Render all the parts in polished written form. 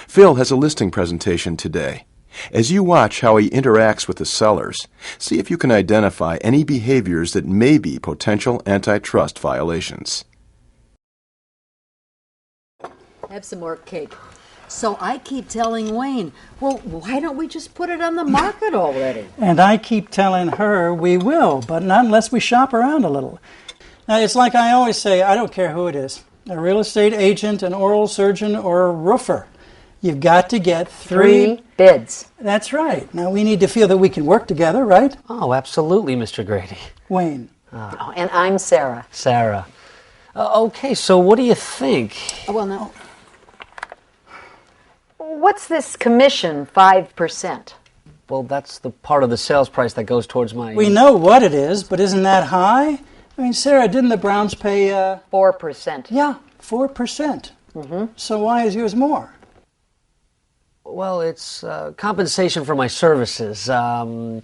Phil has a listing presentation today. As you watch how he interacts with the sellers, see if you can identify any behaviors that may be potential antitrust violations. Have some more cake. So I keep telling Wayne, well, why don't we just put it on the market already? And I keep telling her we will, but not unless we shop around a little. Now, it's like I always say, I don't care who it is, a real estate agent, an oral surgeon, or a roofer. You've got to get three bids. That's right. Now, we need to feel that we can work together, right? Oh, absolutely, Mr. Grady. Wayne. Oh, and I'm Sarah. Sarah. Okay, so what do you think? Well, now, what's this commission, 5%? Well, that's the part of the sales price that goes towards my... We know what it is, but isn't that high? I mean, Sarah, didn't the Browns pay... 4%. Yeah, 4%. So why is yours more? Well, it's compensation for my services. Marketing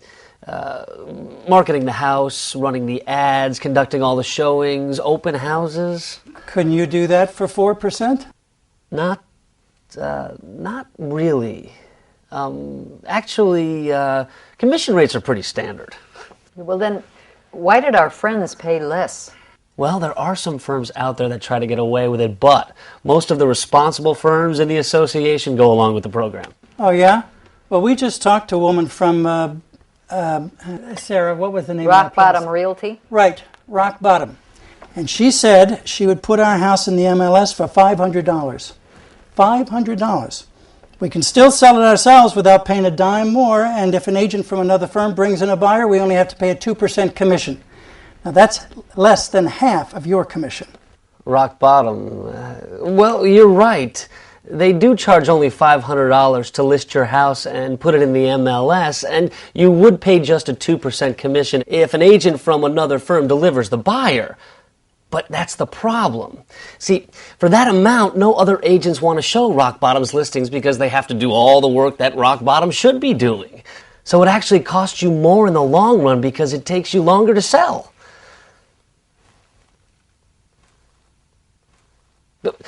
the house, running the ads, conducting all the showings, open houses. Couldn't you do that for 4%? Not really. Actually, commission rates are pretty standard. Well, then, why did our friends pay less? Well, there are some firms out there that try to get away with it, but most of the responsible firms in the association go along with the program. Oh, yeah? Well, we just talked to a woman from, Sarah, what was the name of that place? Rock Bottom Realty? Right, Rock Bottom. And she said she would put our house in the MLS for $500. $500. We can still sell it ourselves without paying a dime more, and if an agent from another firm brings in a buyer, we only have to pay a 2% commission. Now, that's less than half of your commission. Rock Bottom. Well, you're right. They do charge only $500 to list your house and put it in the MLS, and you would pay just a 2% commission if an agent from another firm delivers the buyer. But that's the problem. See, for that amount, no other agents want to show Rock Bottom's listings because they have to do all the work that Rock Bottom should be doing. So it actually costs you more in the long run because it takes you longer to sell.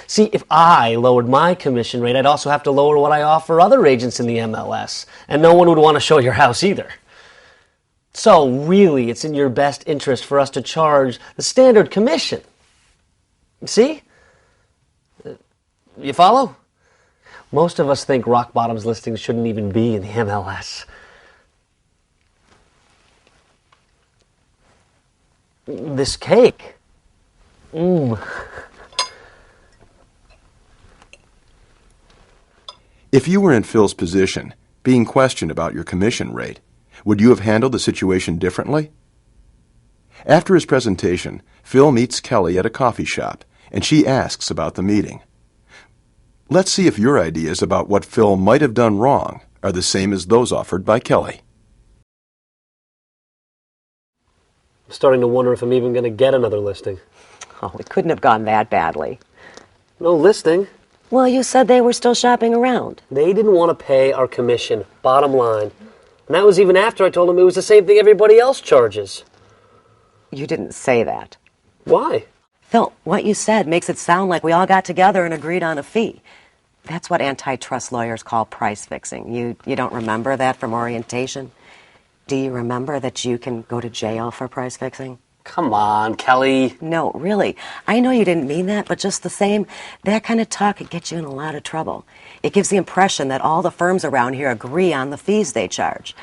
See, if I lowered my commission rate, I'd also have to lower what I offer other agents in the MLS, and no one would want to show your house either. So, really, it's in your best interest for us to charge the standard commission. See? You follow? Most of us think Rock Bottom's listings shouldn't even be in the MLS. This cake. If you were in Phil's position, being questioned about your commission rate, would you have handled the situation differently? After his presentation, Phil meets Kelly at a coffee shop, and she asks about the meeting. Let's see if your ideas about what Phil might have done wrong are the same as those offered by Kelly. I'm starting to wonder if I'm even going to get another listing. Oh, it couldn't have gone that badly. No listing. Well, you said they were still shopping around. They didn't want to pay our commission, bottom line. And that was even after I told them it was the same thing everybody else charges. You didn't say that. Why? Phil, what you said makes it sound like we all got together and agreed on a fee. That's what antitrust lawyers call price fixing. You don't remember that from orientation? Do you remember that you can go to jail for price fixing? Come on, Kelly. No, really. I know you didn't mean that, but just the same, that kind of talk could get you in a lot of trouble. It gives the impression that all the firms around here agree on the fees they charge.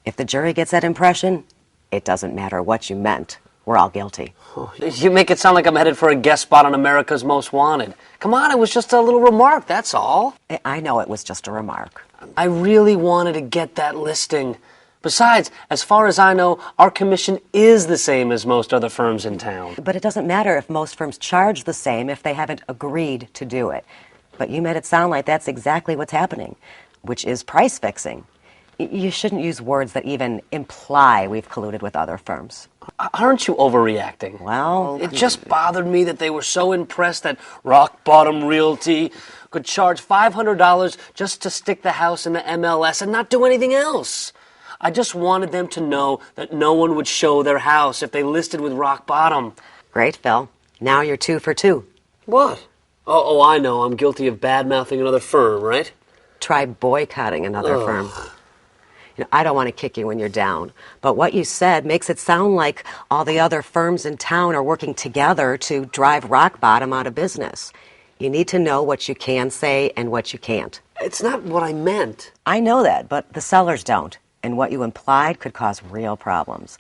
If the jury gets that impression, it doesn't matter what you meant. We're all guilty. Oh, you make it sound like I'm headed for a guest spot on America's Most Wanted. Come on, it was just a little remark, that's all. I know it was just a remark. I really wanted to get that listing. Besides, as far as I know, our commission is the same as most other firms in town. But it doesn't matter if most firms charge the same if they haven't agreed to do it. But you made it sound like that's exactly what's happening, which is price fixing. You shouldn't use words that even imply we've colluded with other firms. Aren't you overreacting? Well, it just bothered me that they were so impressed that Rock Bottom Realty could charge $500 just to stick the house in the MLS and not do anything else. I just wanted them to know that no one would show their house if they listed with Rock Bottom. Great, Phil. Now you're 2 for 2. What? Oh, I know. I'm guilty of bad-mouthing another firm, right? Try boycotting another firm. I don't want to kick you when you're down, but what you said makes it sound like all the other firms in town are working together to drive Rock Bottom out of business. You need to know what you can say and what you can't. It's not what I meant. I know that, but the sellers don't, and what you implied could cause real problems.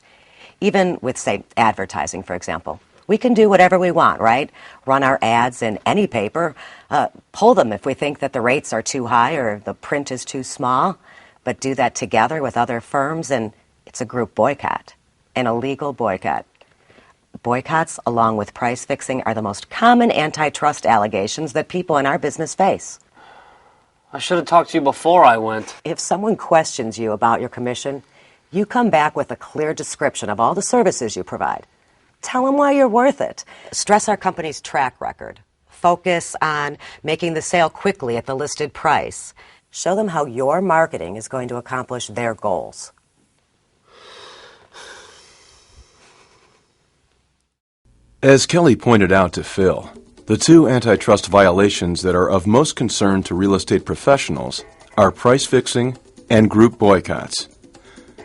Even with, say, advertising, for example. We can do whatever we want, right? Run our ads in any paper, pull them if we think that the rates are too high or the print is too small, but do that together with other firms, and it's a group boycott, an illegal boycott. Boycotts, along with price fixing, are the most common antitrust allegations that people in our business face. I should have talked to you before I went. If someone questions you about your commission, you come back with a clear description of all the services you provide. Tell them why you're worth it. Stress our company's track record. Focus on making the sale quickly at the listed price. Show them how your marketing is going to accomplish their goals. As Kelly pointed out to Phil, the two antitrust violations that are of most concern to real estate professionals are price fixing and group boycotts.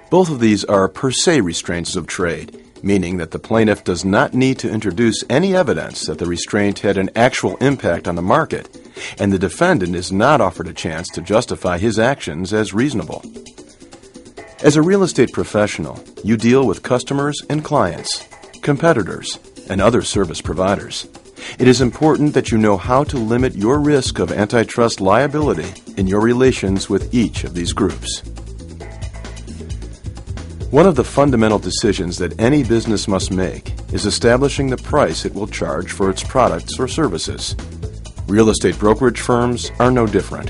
Both of these are per se restraints of trade, meaning that the plaintiff does not need to introduce any evidence that the restraint had an actual impact on the market, and the defendant is not offered a chance to justify his actions as reasonable. As a real estate professional, you deal with customers and clients, competitors, and other service providers. It is important that you know how to limit your risk of antitrust liability in your relations with each of these groups. One of the fundamental decisions that any business must make is establishing the price it will charge for its products or services. Real estate brokerage firms are no different.